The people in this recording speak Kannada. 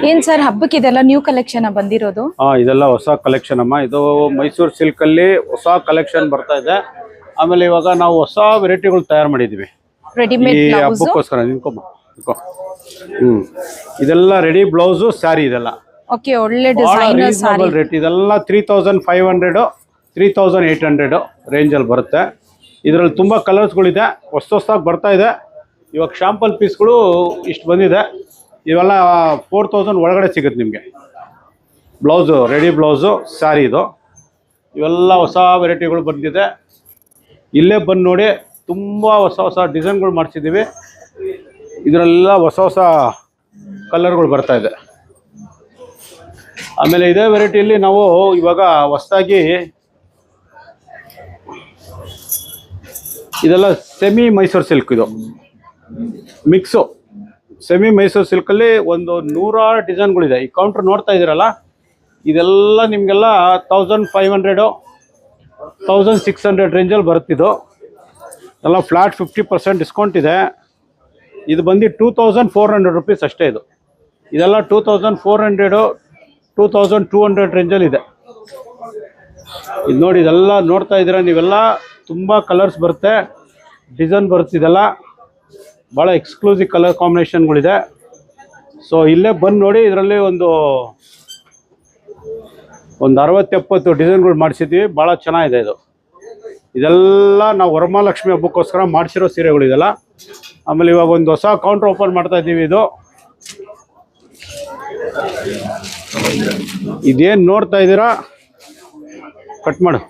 ಏನ್ ಸರ್ ಹಬ್ಬಕ್ಕೆ ಇದೆಲ್ಲ ನ್ಯೂ ಕಲೆಕ್ಷನ್ ಬಂದಿರೋದು? ಇದೆಲ್ಲ ಹೊಸ ಕಲೆಕ್ಷನ್ ಅಮ್ಮ. ಇದು ಮೈಸೂರು ಸಿಲ್ಕ್ ಅಲ್ಲಿ ಹೊಸ ಕಲೆಕ್ಷನ್ ಬರ್ತಾ ಇದೆ. ಆಮೇಲೆ ಇವಾಗ ನಾವು ಹೊಸ ವೆರೈಟಿಗಳು ತಯಾರು ಮಾಡಿದೀವಿ ರೆಡಿಮೇಡ್ ಈ ಬ್ಲೌಸ್. ಹಬ್ಬಕ್ಕೋಸ್ಕರ. ಇದೆಲ್ಲ ರೆಡಿ ಬ್ಲೌಸು ಸ್ಯಾರಿ ಇದೆಲ್ಲ. ಓಕೆ, ಒಳ್ಳೆ ಡಿಸೈನರ್ ಸಾರಿ. ರೇಟ್ ಇದೆಲ್ಲ 3500 3800 ರೇಂಜಲ್ಲಿ ಬರುತ್ತೆ. ಇದರಲ್ಲಿ ತುಂಬ ಕಲರ್ಸ್ಗಳಿದೆ, ಹೊಸದಾಗಿ ಬರ್ತಾ ಇದೆ. ಇವಾಗ ಶಾಂಪಲ್ ಪೀಸ್ಗಳು ಇಷ್ಟು ಬಂದಿದೆ. ಇವೆಲ್ಲ 4000 ಒಳಗಡೆ ಸಿಗುತ್ತೆ ನಿಮಗೆ. ಬ್ಲೌಸು ರೆಡಿ ಬ್ಲೌಸು ಸ್ಯಾರಿ ಇದು. ಇವೆಲ್ಲ ಹೊಸ ವೆರೈಟಿಗಳು ಬಂದಿದೆ. ಇಲ್ಲೇ ಬಂದು ನೋಡಿ, ತುಂಬ ಹೊಸ ಹೊಸ ಡಿಸೈನ್ಗಳು ಮಾಡಿಸಿದ್ದೀವಿ. ಇದರೆಲ್ಲ ಹೊಸ ಹೊಸ ಕಲರ್ಗಳು ಬರ್ತಾ ಇದೆ. ಆಮೇಲೆ ಇದೇ ವೆರೈಟಿಯಲ್ಲಿ ನಾವು ಇವಾಗ ಹೊಸದಾಗಿ ಇದೆಲ್ಲ ಸೆಮಿ ಮೈಸೂರು ಸಿಲ್ಕ್, ಇದು ಮಿಕ್ಸು ಸೆಮಿ ಮೈಸೂರು ಸಿಲ್ಕಲ್ಲಿ ಒಂದು 100 ಡಿಸೈನ್ಗಳಿದೆ. ಈ ಕೌಂಟ್ರ್ ನೋಡ್ತಾ ಇದ್ದೀರಲ್ಲ, ಇದೆಲ್ಲ ನಿಮಗೆಲ್ಲ 1500 1600 ರೇಂಜಲ್ಲಿ ಬರುತ್ತಿದ್ದು. ಎಲ್ಲ ಫ್ಲಾಟ್ 50% ಡಿಸ್ಕೌಂಟ್ ಇದೆ. ಇದು ಬಂದು 2400 ರುಪೀಸ್ ಅಷ್ಟೇ. ಇದೆಲ್ಲ 2400 2200 ರೇಂಜಲ್ಲಿ ಇದೆ. ಇದು ನೋಡಿ, ಇದೆಲ್ಲ ನೋಡ್ತಾ ಇದ್ದೀರಾ ನೀವೆಲ್ಲ. ತುಂಬ ಕಲರ್ಸ್ ಬರುತ್ತೆ, ಡಿಸೈನ್ ಬರುತ್ತಿದೆಲ್ಲ. ಭಾಳ ಎಕ್ಸ್ಕ್ಲೂಸಿವ್ ಕಲರ್ ಕಾಂಬಿನೇಷನ್ಗಳಿದೆ. ಸೊ ಇಲ್ಲೇ ಬಂದು ನೋಡಿ. ಇದರಲ್ಲಿ ಒಂದು 60-70 ಡಿಸೈನ್ಗಳು ಮಾಡಿಸಿದ್ದೀವಿ. ಭಾಳ ಚೆನ್ನಾಗಿದೆ ಇದು. ಇದೆಲ್ಲ ನಾವು ವರಮಹಾಲಕ್ಷ್ಮಿ ಹಬ್ಬಕ್ಕೋಸ್ಕರ ಮಾಡಿಸಿರೋ ಸೀರೆಗಳು ಇದೆಲ್ಲ. ಆಮೇಲೆ ಇವಾಗ ಒಂದು ಹೊಸ ಕೌಂಟ್ರ್ ಓಪನ್ ಮಾಡ್ತಾ ಇದ್ದೀವಿ. ಇದೇನು ನೋಡ್ತಾ ಇದ್ದೀರಾ, ಕಟ್ ಮಾಡು.